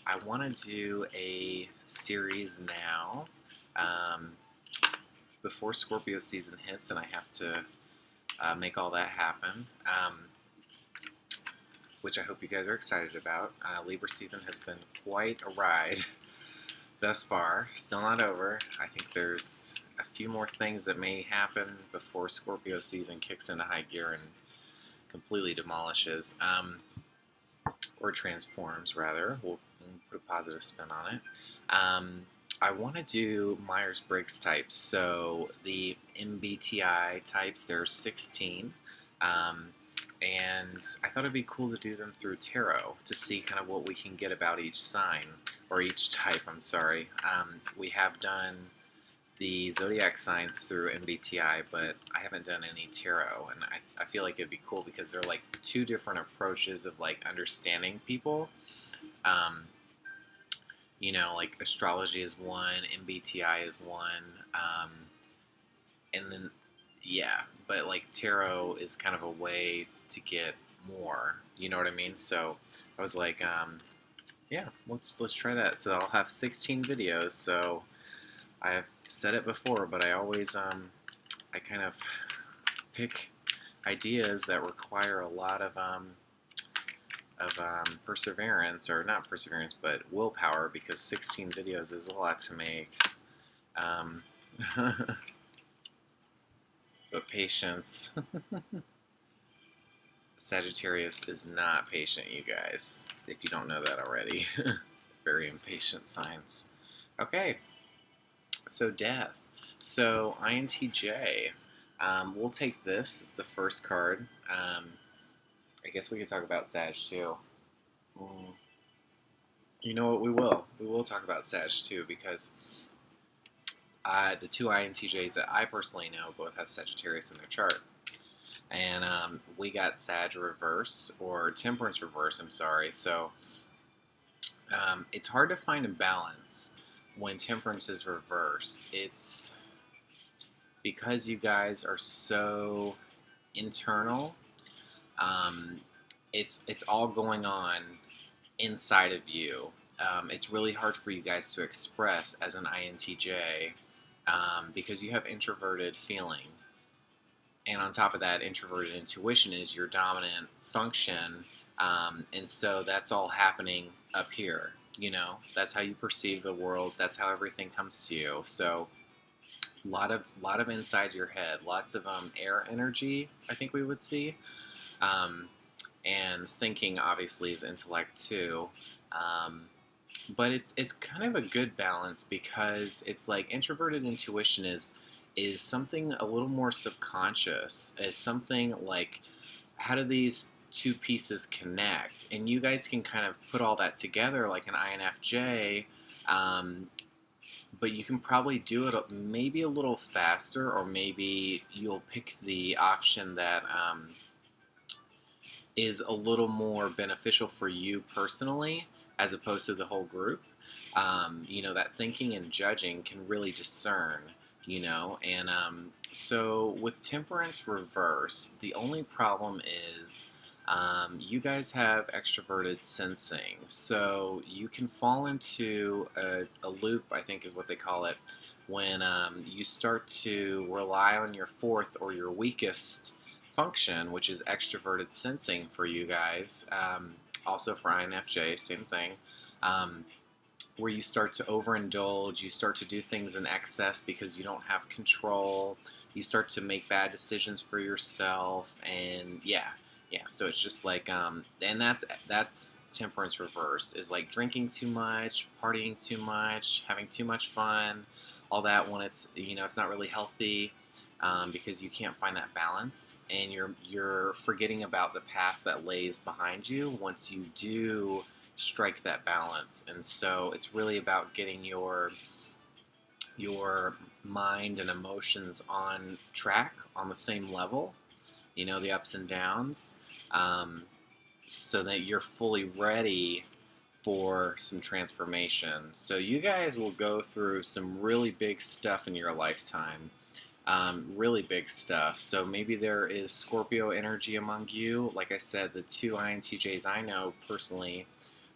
I want to do a series now um, before Scorpio season hits, and I have to make all that happen, which I hope you guys are excited about. Libra season has been quite a ride thus far. Still not over. I think there's a few more things that may happen before Scorpio season kicks into high gear and completely demolishes. Or transforms, rather. We'll put a positive spin on it. I want to do Myers-Briggs types. So the MBTI types, there's 16. And I thought it'd be cool to do them through tarot to see kind of what we can get about each sign, or each type, I'm sorry. We have done the zodiac signs through MBTI, but I haven't done any tarot, and I feel like it'd be cool because they're like two different approaches of like understanding people. Um, like astrology is one, MBTI is one, and then yeah, but like tarot is kind of a way to get more. You know what I mean? So I was like, yeah, let's try that. So I'll have 16 videos. So I've said it before, but I always I kind of pick ideas that require a lot of perseverance, or not perseverance, but willpower, because 16 videos is a lot to make. But patience. Sagittarius is not patient, you guys, if you don't know that already. Very impatient signs. Okay, so death. So INTJ. We'll take this. It's the first card. I guess we could talk about Sag too. Mm. You know what? We will. We will talk about Sag too, because the two INTJs that I personally know both have Sagittarius in their chart. And we got Sag reverse, or Temperance reverse, I'm sorry. So it's hard to find a balance when Temperance is reversed. It's because you guys are so internal. It's all going on inside of you. It's really hard for you guys to express as an INTJ because you have introverted feeling. And on top of that, introverted intuition is your dominant function. And so that's all happening up here. That's how you perceive the world. That's how everything comes to you. So a lot of inside your head, lots of air energy, I think we would see. And thinking obviously is intellect too. But it's kind of a good balance, because it's like introverted intuition is something a little more subconscious, is something like, how do these two pieces connect? And you guys can kind of put all that together like an INFJ, but you can probably do it maybe a little faster, or maybe you'll pick the option that is a little more beneficial for you personally, as opposed to the whole group. That thinking and judging can really discern, and so with Temperance reverse, the only problem is you guys have extroverted sensing, so you can fall into a loop, I think is what they call it, when you start to rely on your fourth or your weakest function, which is extroverted sensing for you guys. Also for INFJ, same thing. Where you start to overindulge, you start to do things in excess because you don't have control, you start to make bad decisions for yourself, and yeah, so it's just like, and that's Temperance reverse, is like drinking too much, partying too much, having too much fun, all that, when it's, it's not really healthy, because you can't find that balance, and you're forgetting about the path that lays behind you once you do strike that balance. And so it's really about getting your mind and emotions on track, on the same level, the ups and downs, so that you're fully ready for some transformation. So you guys will go through some really big stuff in your lifetime. Really big stuff. So maybe there is Scorpio energy among you. Like I said, the two INTJs I know personally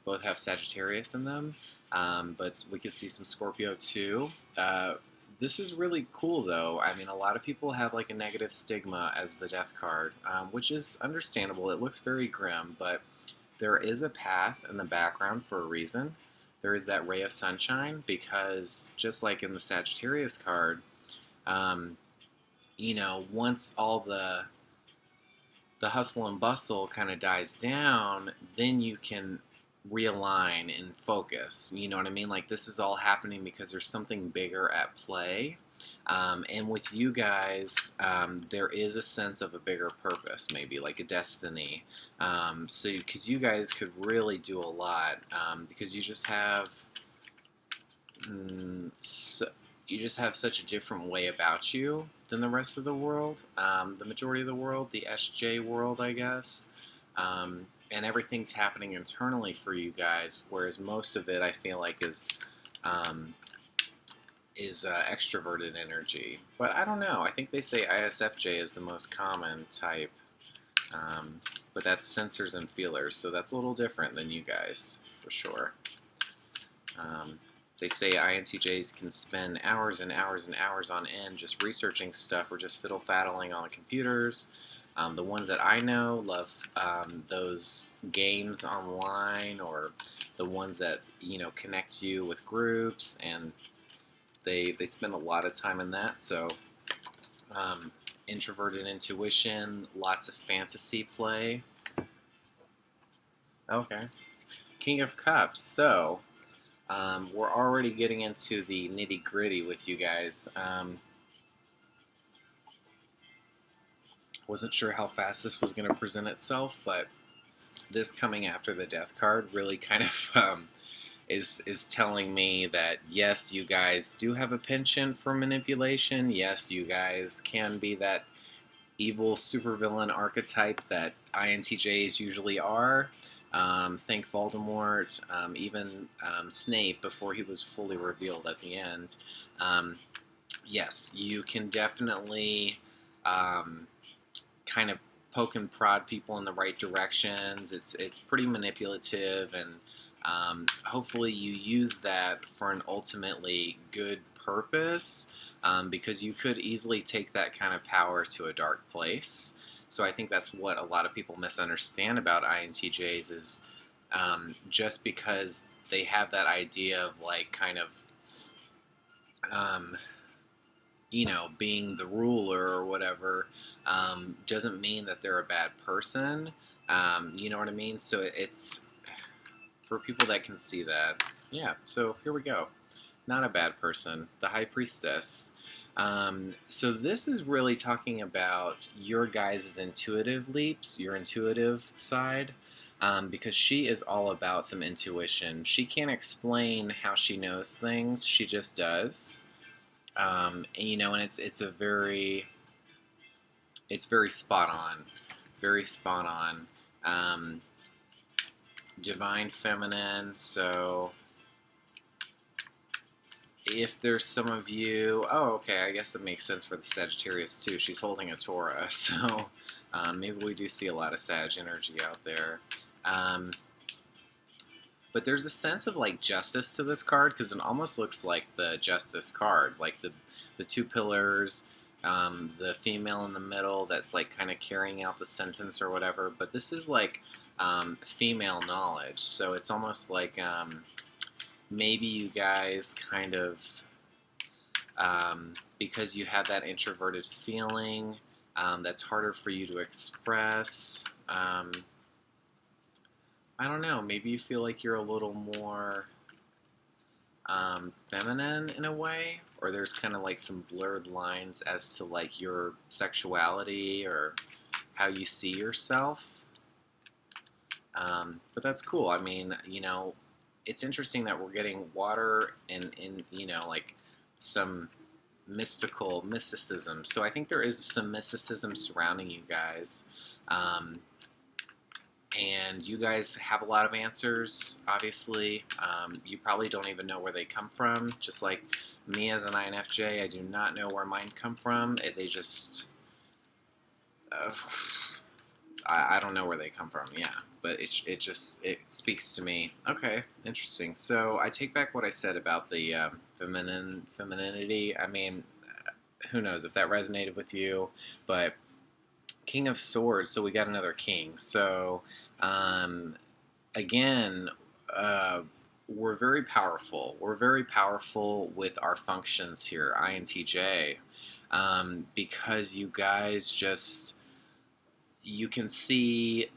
both have Sagittarius in them, but we could see some Scorpio too. This is really cool though. I mean, a lot of people have like a negative stigma as the death card, which is understandable. It looks very grim, but there is a path in the background for a reason. There is that ray of sunshine because just like in the Sagittarius card, um, once all the hustle and bustle kind of dies down, then you can realign and focus. You know what I mean? Like this is all happening because there's something bigger at play. And with you guys, there is a sense of a bigger purpose, maybe like a destiny. So, because you guys could really do a lot, because you just have, you just have such a different way about you than the rest of the world, the majority of the world, the SJ world, I guess. And everything's happening internally for you guys, whereas most of it, I feel like, is extroverted energy. But I don't know. I think they say ISFJ is the most common type, but that's sensors and feelers, so that's a little different than you guys, for sure. They say INTJs can spend hours and hours and hours on end just researching stuff or just fiddle-faddling on computers. The ones that I know love those games online, or the ones that connect you with groups, and they spend a lot of time in that. So introverted intuition, lots of fantasy play. Okay, King of Cups. So we're already getting into the nitty-gritty with you guys. Wasn't sure how fast this was going to present itself, but this coming after the death card really kind of is telling me that yes, you guys do have a penchant for manipulation. Yes, you guys can be that evil supervillain archetype that INTJs usually are. Think Voldemort, even Snape before he was fully revealed at the end. Yes, you can definitely kind of poke and prod people in the right directions. It's pretty manipulative, and hopefully you use that for an ultimately good purpose, because you could easily take that kind of power to a dark place. So I think that's what a lot of people misunderstand about INTJs is just because they have that idea of like kind of being the ruler or whatever, doesn't mean that they're a bad person. You know what I mean? So it's for people that can see that. Yeah, so here we go. Not a bad person. The High Priestess. So this is really talking about your guys' intuitive leaps, your intuitive side, because she is all about some intuition. She can't explain how she knows things. She just does. And it's very spot on, very spot on. Divine feminine. So if there's some of you, oh, okay, I guess that makes sense for the Sagittarius too. She's holding a Torah, so maybe we do see a lot of Sag energy out there. But there's a sense of like justice to this card because it almost looks like the Justice card, like the two pillars, the female in the middle that's like kind of carrying out the sentence or whatever. But this is like female knowledge, so it's almost like maybe you guys kind of, because you have that introverted feeling, that's harder for you to express. I don't know, maybe you feel like you're a little more feminine in a way, or there's kind of like some blurred lines as to like your sexuality or how you see yourself. But that's cool. I mean, it's interesting that we're getting water and like some mysticism. So I think there is some mysticism surrounding you guys. And you guys have a lot of answers, obviously. You probably don't even know where they come from. Just like me as an INFJ, I do not know where mine come from. They just... I don't know where they come from. Yeah, but it speaks to me. Okay, interesting. So I take back what I said about the femininity. I mean, who knows if that resonated with you, but King of Swords. So we got another king. So um, again, uh, we're very powerful. We're very powerful with our functions here, INTJ, because you guys just, you can see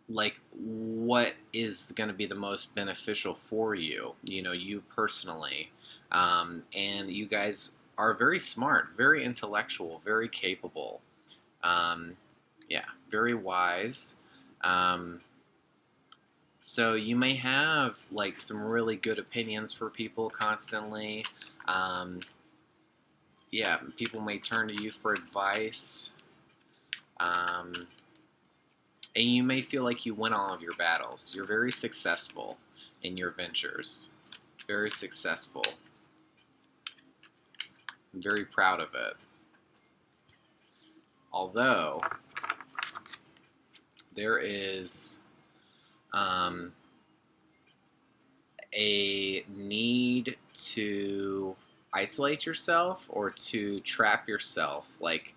like what is going to be the most beneficial for you, you personally. And you guys are very smart, very intellectual, very capable. Um, yeah, very wise. Um, So you may have like some really good opinions for people constantly. Um, yeah, people may turn to you for advice. Um, and you may feel like you win all of your battles. You're very successful in your ventures. Very successful. I'm very proud of it. Although, there is um, a need to isolate yourself or to trap yourself. Like,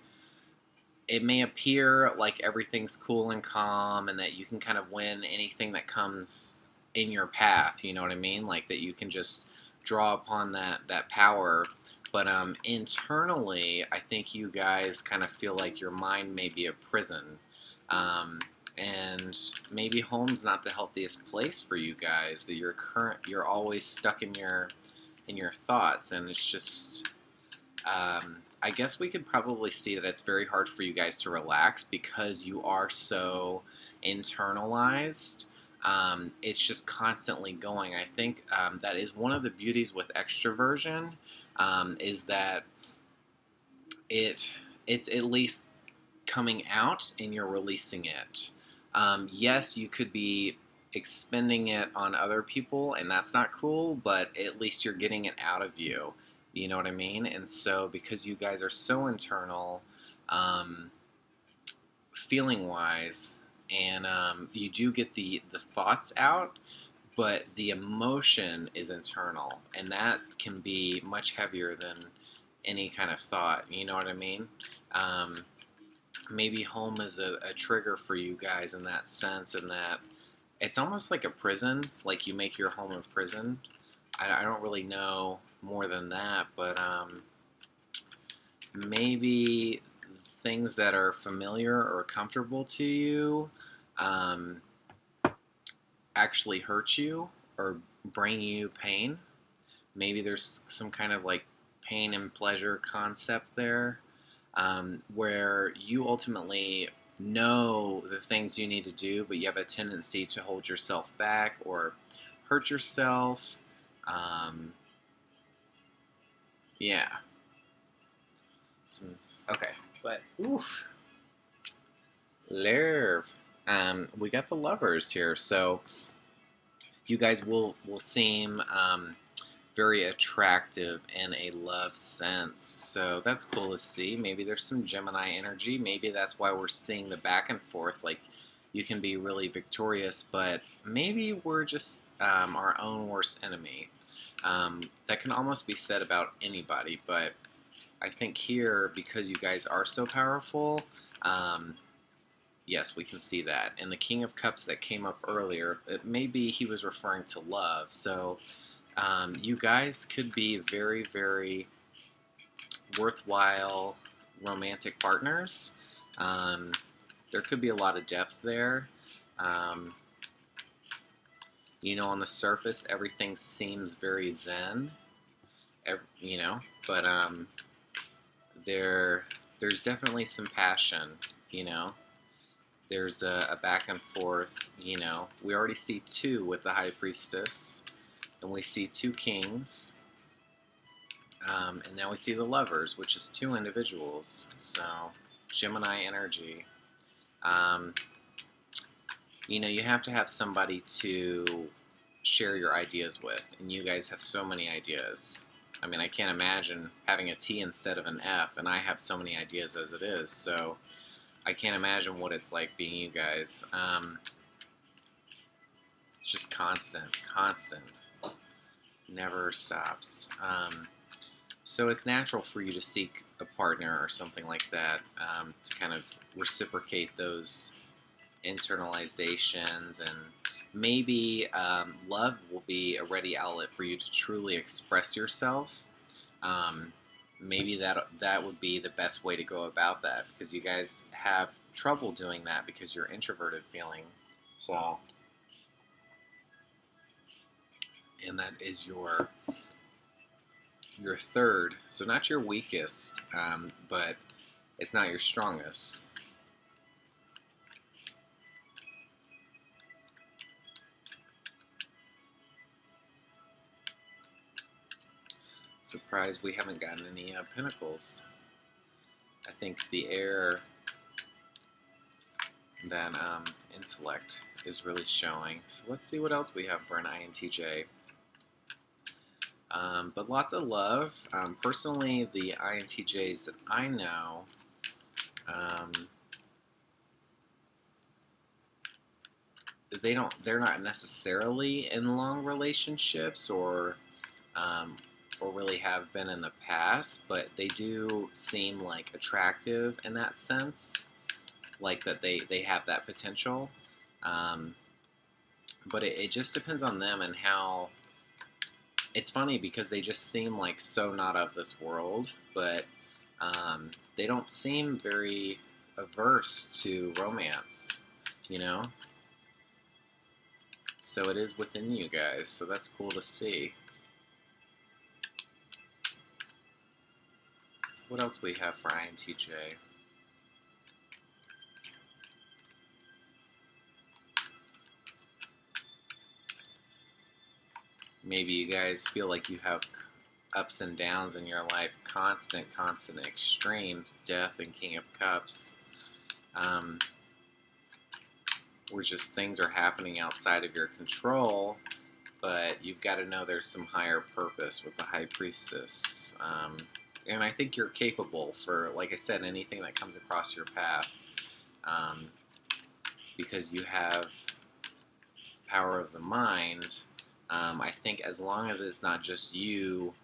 it may appear like everything's cool and calm and that you can kind of win anything that comes in your path, you know what I mean? Like that you can just draw upon that power. But internally, I think you guys kind of feel like your mind may be a prison. Um, and maybe home's not the healthiest place for you guys. That you're always stuck in your thoughts, and it's just I guess we could probably see that it's very hard for you guys to relax because you are so internalized. It's just constantly going. I think that is one of the beauties with extroversion, is that it's at least coming out and you're releasing it. Yes, you could be expending it on other people, and that's not cool, but at least you're getting it out of you. You know what I mean? And so, because you guys are so internal, um, feeling wise, and you do get the thoughts out, but the emotion is internal, and that can be much heavier than any kind of thought. You know what I mean? Um, Maybe home is a trigger for you guys in that sense, in that it's almost like a prison, like you make your home a prison. I don't really know more than that, but maybe things that are familiar or comfortable to you um, actually hurt you or bring you pain. Maybe there's some kind of like pain and pleasure concept there, where you ultimately know the things you need to do, but you have a tendency to hold yourself back or hurt yourself. Um, yeah. Some, okay, but oof, Lerv. We got the lovers here, so you guys will seem very attractive in a love sense. So that's cool to see. Maybe there's some Gemini energy. Maybe that's why we're seeing the back and forth. Like, you can be really victorious, but maybe we're just our own worst enemy. That can almost be said about anybody, but I think here, because you guys are so powerful, yes, we can see that. And the King of Cups that came up earlier, maybe he was referring to love. So you guys could be very, very worthwhile romantic partners. Um, there could be a lot of depth there. Um, on the surface, everything seems very zen, but there's definitely some passion, you know. There's a back and forth, We already see two with the High Priestess, and we see two kings, and now we see the lovers, which is two individuals. So, Gemini energy. You have to have somebody to share your ideas with, and you guys have so many ideas. I mean, I can't imagine having a T instead of an F, and I have so many ideas as it is. So, I can't imagine what it's like being you guys. It's just constant, never stops. So it's natural for you to seek a partner or something like that, to kind of reciprocate those internalizations, and maybe love will be a ready outlet for you to truly express yourself. Um, Maybe that would be the best way to go about that, because you guys have trouble doing that because you're introverted feeling. So, and that is your third, so not your weakest, but it's not your strongest. Surprised we haven't gotten any pentacles. I think the air, that intellect is really showing. So let's see what else we have for an INTJ. But lots of love. Personally, the INTJs that I know, um, they're not necessarily in long relationships, or really have been in the past, but they do seem like attractive in that sense, like that they have that potential. Um, but it just depends on them and how. It's funny because they just seem like so not of this world, but they don't seem very averse to romance, you know? So it is within you guys, so that's cool to see. So what else we have for INTJ? Maybe you guys feel like you have ups and downs in your life, constant extremes, death and King of Cups. Where just things are happening outside of your control, but you've got to know there's some higher purpose with the High Priestess. And I think you're capable for, like I said, anything that comes across your path, because you have power of the mind. I think as long as it's not just you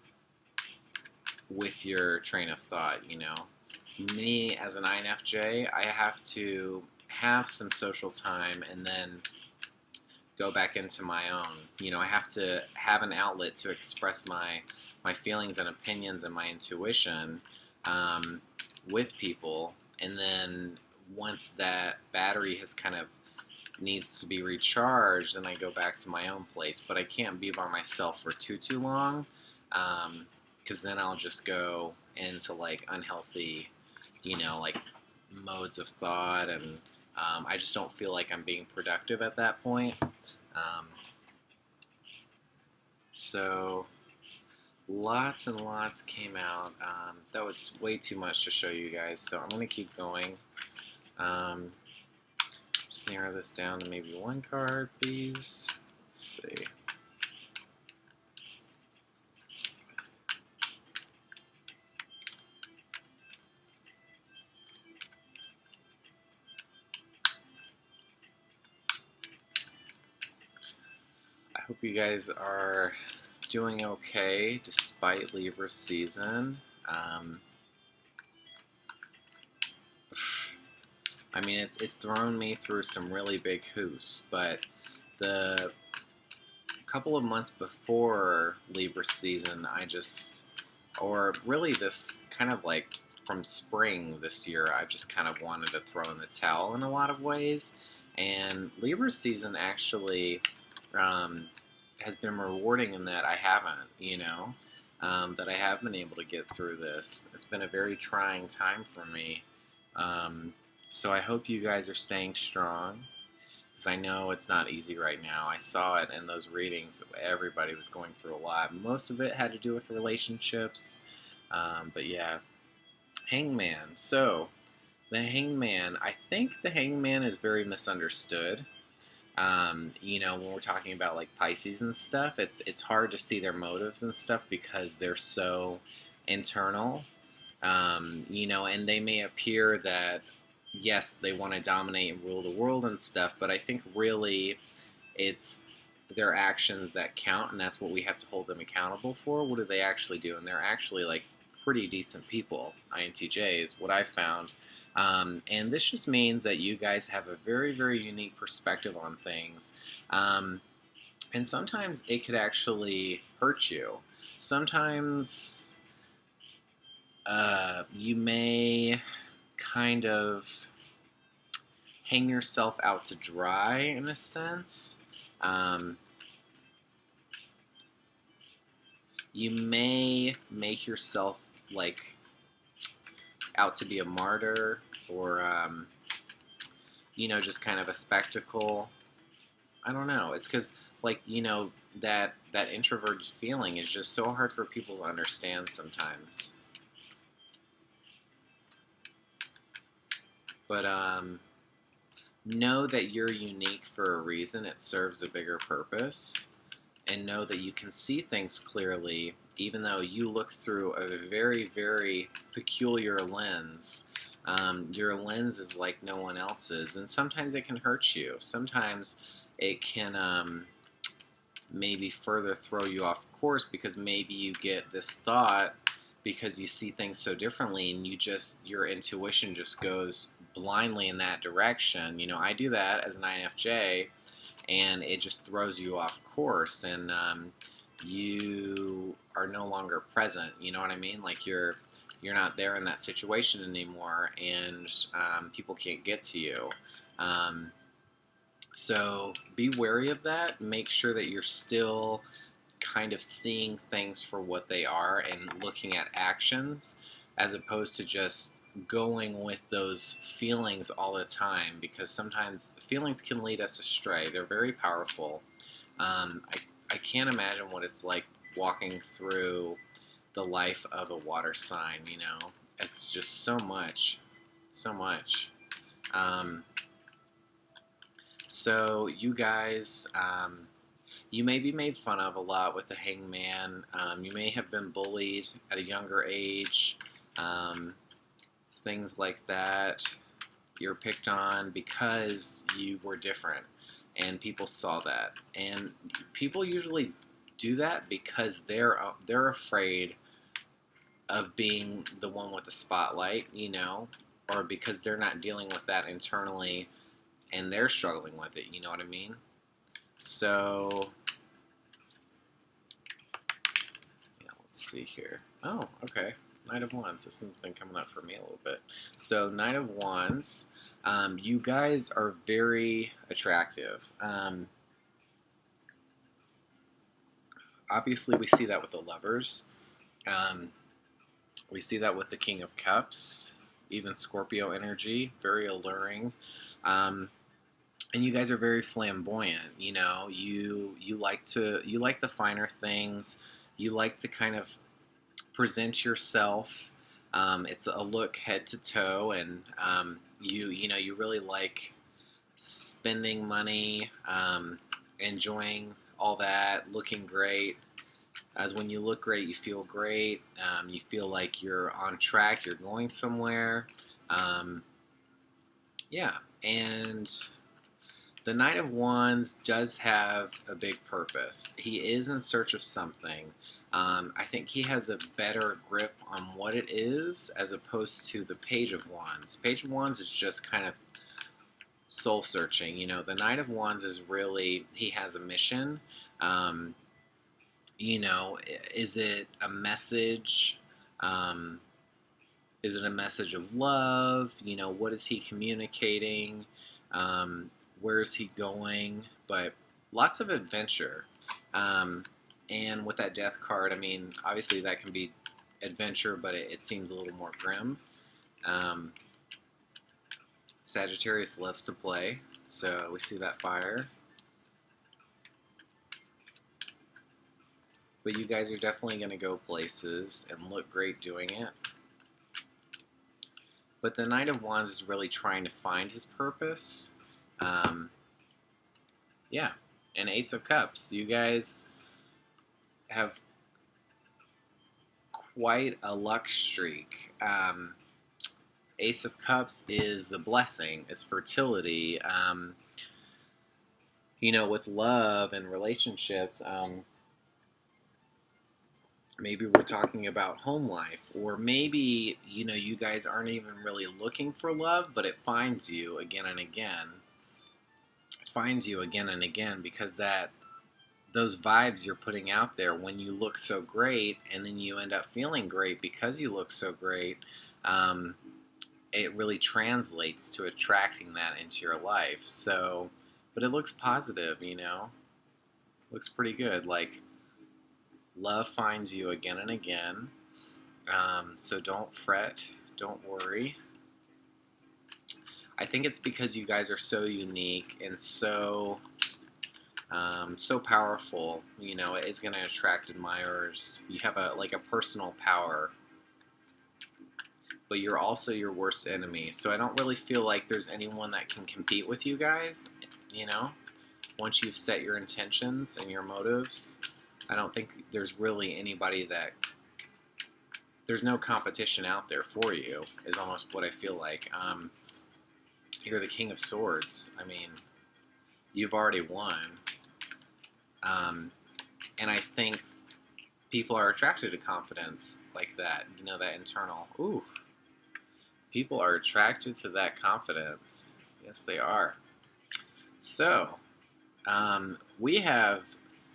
with your train of thought, Me, as an INFJ, I have to have some social time and then go back into my own. I have to have an outlet to express my feelings and opinions and my intuition, with people. And then once that battery has kind of needs to be recharged, then I go back to my own place. But I can't be by myself for too long, because then I'll just go into like unhealthy, like modes of thought, and I just don't feel like I'm being productive at that point. So lots and lots came out. That was way too much to show you guys, so I'm going to keep going. Just narrow this down to maybe one card, please. Let's see. I hope you guys are doing okay despite Libra season. I mean, it's thrown me through some really big hoops, but the couple of months before Libra season, or really this kind of like from spring this year, I've just kind of wanted to throw in the towel in a lot of ways. And Libra season actually has been rewarding in that I haven't, that I have been able to get through this. It's been a very trying time for me. So I hope you guys are staying strong, because I know it's not easy right now. I saw it in those readings. Everybody was going through a lot. Most of it had to do with relationships. But yeah, Hangman. So the Hangman, I think the Hangman is very misunderstood. When we're talking about like Pisces and stuff, it's hard to see their motives and stuff because they're so internal. And they may appear that yes, they want to dominate and rule the world and stuff, but I think really it's their actions that count, and that's what we have to hold them accountable for. What do they actually do? And they're actually like pretty decent people, INTJs, what I found. And this just means that you guys have a very, very unique perspective on things. Um, and sometimes it could actually hurt you. Sometimes you may kind of hang yourself out to dry in a sense. Um, you may make yourself like out to be a martyr or just kind of a spectacle. I don't know. It's because like that introverted feeling is just so hard for people to understand sometimes. But know that you're unique for a reason. It serves a bigger purpose. And know that you can see things clearly, even though you look through a very, very peculiar lens. Your lens is like no one else's, and sometimes it can hurt you. Sometimes it can maybe further throw you off course because maybe you get this thought because you see things so differently and your intuition just goes blindly in that direction. I do that as an INFJ, and it just throws you off course, and you are no longer present. You know what I mean? Like you're not there in that situation anymore, and people can't get to you. Um, so be wary of that. Make sure that you're still kind of seeing things for what they are and looking at actions as opposed to just going with those feelings all the time, because sometimes feelings can lead us astray. They're very powerful. I can't imagine what it's like walking through the life of a water sign, It's just so much, so much. Um, so you guys, you may be made fun of a lot with the hangman. You may have been bullied at a younger age. Things like that. You're picked on because you were different, and people saw that. And people usually do that because they're afraid of being the one with the spotlight, or because they're not dealing with that internally and they're struggling with it. You know what I mean? So yeah, let's see here. Oh, okay. Knight of Wands. This one's been coming up for me a little bit. So, Knight of Wands, you guys are very attractive. Obviously, we see that with the Lovers. We see that with the King of Cups, even Scorpio energy, very alluring. And you guys are very flamboyant. You like the finer things. You like to kind of present yourself. It's a look head to toe, and you really like spending money, enjoying all that, looking great. As when you look great, you feel great. You feel like you're on track. You're going somewhere. Yeah, and the Knight of Wands does have a big purpose. He is in search of something. I think he has a better grip on what it is as opposed to the Page of Wands. Page of Wands is just kind of soul searching. The Knight of Wands is really, he has a mission. Is it a message? Is it a message of love? What is he communicating? Where is he going? But lots of adventure. And with that Death card, obviously that can be adventure, but it seems a little more grim. Sagittarius loves to play, so we see that fire. But you guys are definitely going to go places and look great doing it. But the Knight of Wands is really trying to find his purpose. Yeah, and Ace of Cups. You guys have quite a luck streak. Ace of Cups is a blessing, is fertility. With love and relationships, maybe we're talking about home life, or maybe, you guys aren't even really looking for love, but it finds you again and again. It finds you again and again because those vibes you're putting out there when you look so great, and then you end up feeling great because you look so great. Um, it really translates to attracting that into your life. So, but it looks positive. Looks pretty good. Like, love finds you again and again. So don't fret, don't worry. I think it's because you guys are so unique and so powerful. It is going to attract admirers. You have a personal power, but you're also your worst enemy. So I don't really feel like there's anyone that can compete with you guys. Once you've set your intentions and your motives, I don't think there's really anybody there's no competition out there for you, is almost what I feel like. You're the King of Swords. I mean, you've already won. And I think people are attracted to confidence like that, that internal. Ooh, people are attracted to that confidence. Yes, they are. So, we have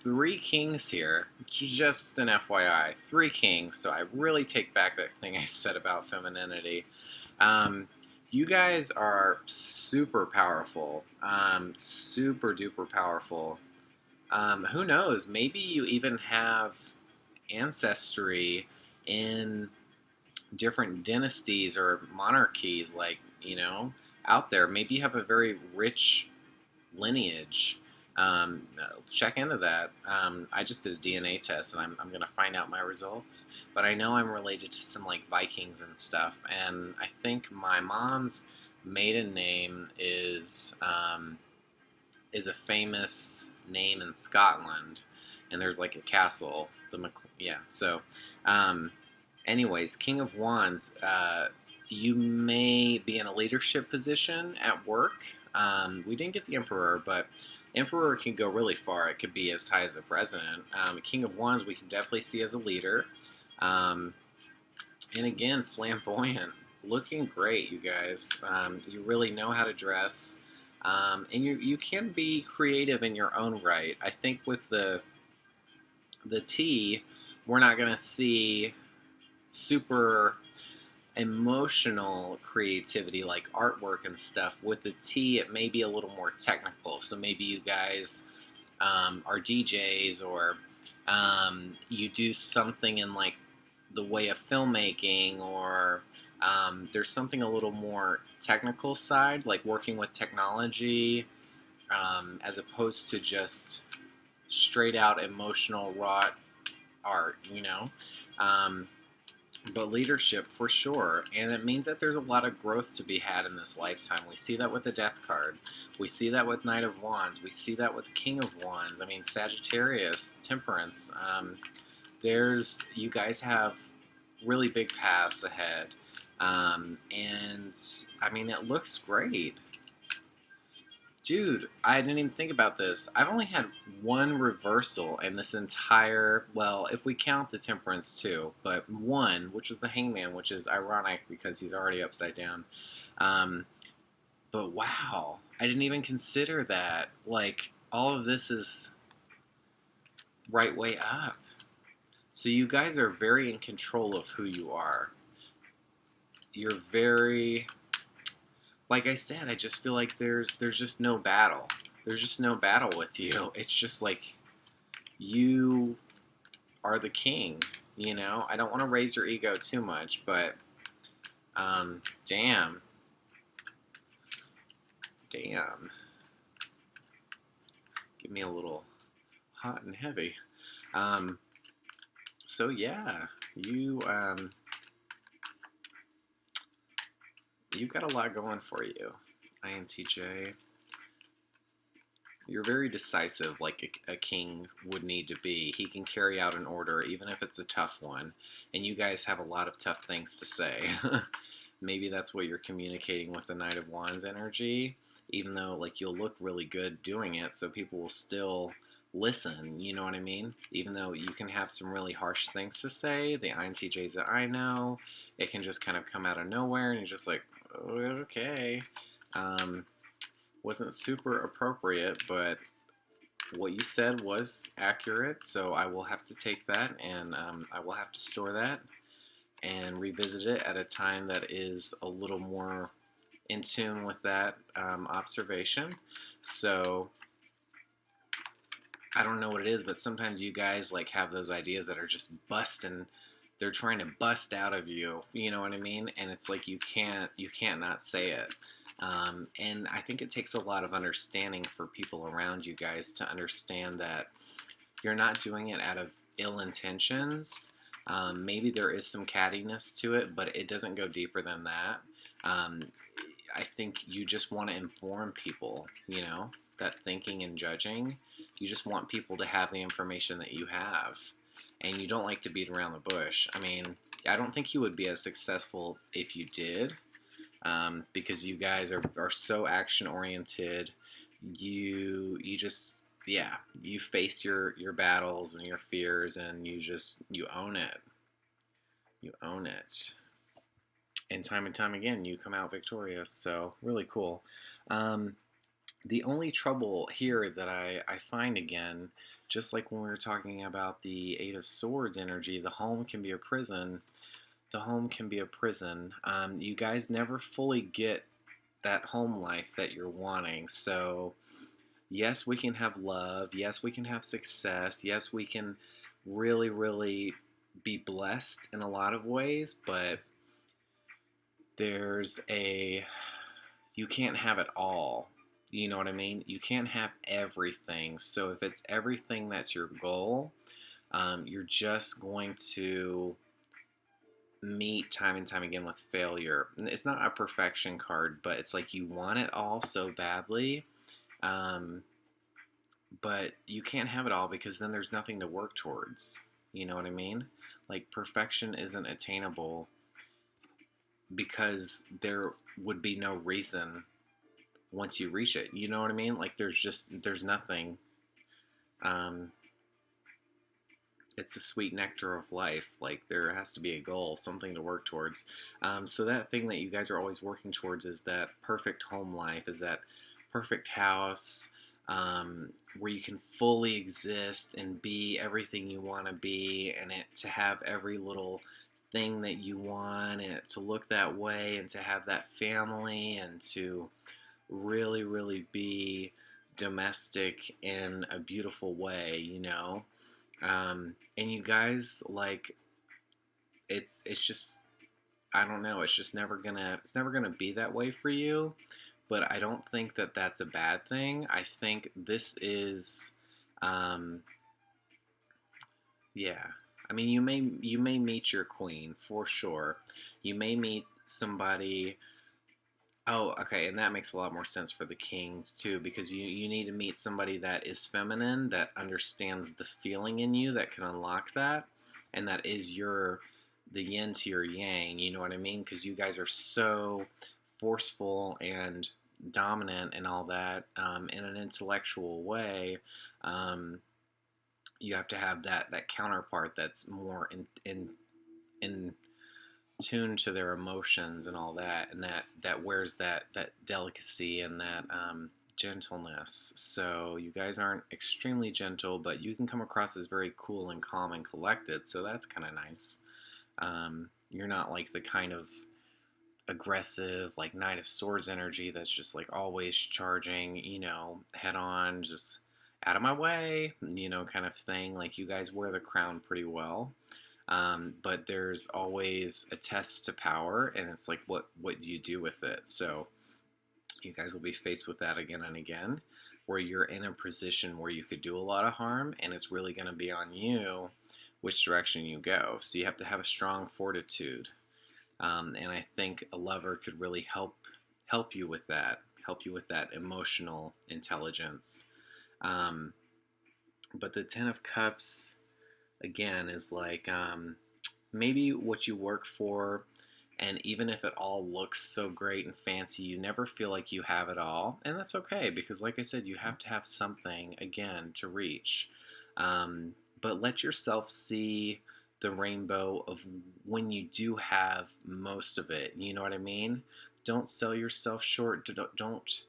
3 kings here, just an FYI, 3 kings, so I really take back that thing I said about femininity. You guys are super powerful, super duper powerful. Who knows, maybe you even have ancestry in different dynasties or monarchies, like, out there. Maybe you have a very rich lineage. Check into that. I just did a DNA test, and I'm going to find out my results. But I know I'm related to some, like, Vikings and stuff. And I think my mom's maiden name is a famous name in Scotland. And there's, like, a castle. So, anyways, King of Wands. You may be in a leadership position at work. We didn't get the Emperor, but Emperor can go really far. It could be as high as a president. King of Wands we can definitely see as a leader. And again, flamboyant. Looking great, you guys. You really know how to dress. And you can be creative in your own right. I think with the T, we're not going to see super emotional creativity like artwork and stuff. With the T, it may be a little more technical. So maybe you guys are DJs, or you do something in, like, the way of filmmaking, or there's something a little more technical side, like working with technology, as opposed to just straight out emotional raw art. But leadership, for sure, and it means that there's a lot of growth to be had in this lifetime. We see that with the Death card. We see that with Knight of Wands. We see that with the King of Wands. I mean, Sagittarius, Temperance. You guys have really big paths ahead. And, I mean, it looks great. Dude, I didn't even think about this. I've only had one reversal in this entire, well, if we count the Temperance too, but one, which was the Hangman, which is ironic because he's already upside down. But wow, I didn't even consider that. Like, all of this is right way up. So you guys are very in control of who you are. You're very... Like I said, I just feel like there's just no battle. There's just no battle with you. It's just like you are the king, I don't want to raise your ego too much, but damn. Give me a little hot and heavy. So yeah, you've got a lot going for you, INTJ. You're very decisive, like a king would need to be. He can carry out an order, even if it's a tough one. And you guys have a lot of tough things to say. maybe that's what you're communicating with the Knight of Wands energy, even though like you'll look really good doing it, so people will still listen, you know what I mean? Even though you can have some really harsh things to say, the INTJs that I know, it can just kind of come out of nowhere and you're just like, oh, okay. Um, wasn't super appropriate, but what you said was accurate, so I will have to take that and I will have to store that and revisit it at a time that is a little more in tune with that observation. So I don't know what it is, but sometimes you guys like have those ideas that are just busting. They're trying to bust out of you. You know what I mean? And it's like you can't not say it. And I think it takes a lot of understanding for people around you guys to understand that you're not doing it out of ill intentions. Maybe there is some cattiness to it, but it doesn't go deeper than that. Um, I think you just want to inform people, that thinking and judging, you just want people to have the information that you have. And you don't like to beat around the bush. I mean, I don't think you would be as successful if you did, because you guys are so action oriented. You just, yeah, you face your battles and your fears, and you own it. You own it. And time again, you come out victorious. So, really cool. Um, the only trouble here that I find again, just like when we were talking about the Eight of Swords energy, the home can be a prison. The home can be a prison. You guys never fully get that home life that you're wanting. So, yes, we can have love. Yes, we can have success. Yes, we can really, really be blessed in a lot of ways, but there's a you can't have it all. You know what I mean? You can't have everything. So if it's everything that's your goal, you're just going to meet time and time again with failure. It's not a perfection card, but it's like you want it all so badly, um, but you can't have it all because then there's nothing to work towards. You know what I mean? Like perfection isn't attainable because there would be no reason once you reach it. You know what I mean? Like there's nothing. Um, it's the sweet nectar of life. Like there has to be a goal, something to work towards. So that thing that you guys are always working towards is that perfect home life, is that perfect house, where you can fully exist and be everything you want to be, and it to have every little thing that you want, and it to look that way, and to have that family, and to really, really be domestic in a beautiful way. And you guys like it's just I don't know. It's never gonna be that way for you. But I don't think that that's a bad thing. I think this is, um, yeah. I mean, you may meet your queen for sure. You may meet somebody. Oh, okay, and that makes a lot more sense for the kings too, because you need to meet somebody that is feminine, that understands the feeling in you, that can unlock that, and that is the yin to your yang. You know what I mean? Because you guys are so forceful and dominant and all that, in an intellectual way. Um, you have to have that counterpart that's more in tuned to their emotions and all that, and that wears that delicacy and that gentleness. So you guys aren't extremely gentle, but you can come across as very cool and calm and collected. So that's kind of nice. You're not like the kind of aggressive like Knight of Swords energy that's just like always charging, head on, just out of my way, kind of thing. Like you guys wear the crown pretty well. But there's always a test to power, and it's like, what do you do with it? So you guys will be faced with that again and again, where you're in a position where you could do a lot of harm, and it's really going to be on you which direction you go. So you have to have a strong fortitude, and I think a lover could really help you with that, emotional intelligence. Um, but the Ten of Cups again is like, maybe what you work for And even if it all looks so great and fancy, you never feel like you have it all. And that's okay because, like I said, you have to have something, again, to reach. But let yourself see the rainbow of when you do have most of it. You know what I mean? Don't sell yourself short. Don't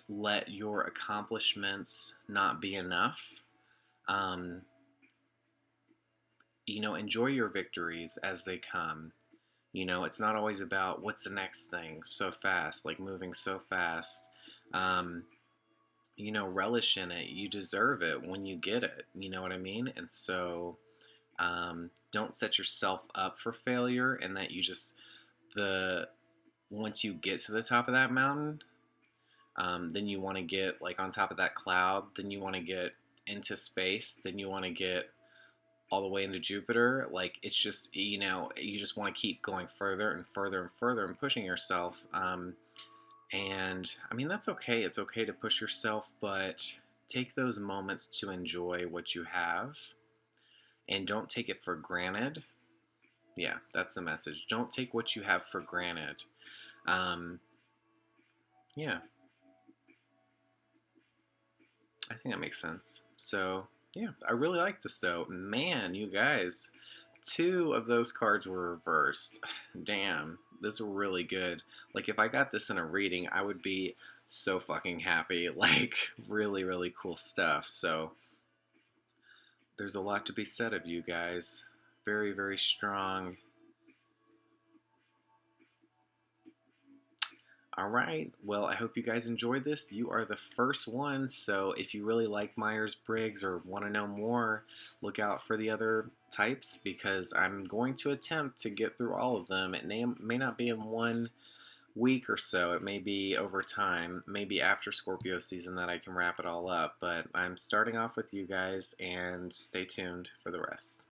let your accomplishments not be enough. Um, enjoy your victories as they come. It's not always about what's the next thing so fast, like moving so fast. Um, relish in it. You deserve it when you get it. You know what I mean? And so don't set yourself up for failure, and that the once you get to the top of that mountain, then you want to get like on top of that cloud, then you want to get into space, then you want to get all the way into Jupiter. Like it's just you just want to keep going further and further and further and pushing yourself. And I mean that's okay. It's okay to push yourself, but take those moments to enjoy what you have, and don't take it for granted. Yeah, that's the message. Don't take what you have for granted. Um, yeah, I think that makes sense. So, yeah, I really like this though. Man, you guys, two of those cards were reversed. Damn, this is really good. Like, if I got this in a reading, I would be so fucking happy. Like, really, really cool stuff. So, there's a lot to be said of you guys. Very, very strong. All right. Well, I hope you guys enjoyed this. You are the first one. So if you really like Myers-Briggs or want to know more, look out for the other types because I'm going to attempt to get through all of them. It may not be in 1 week or so. It may be over time, maybe after Scorpio season that I can wrap it all up. But I'm starting off with you guys and stay tuned for the rest.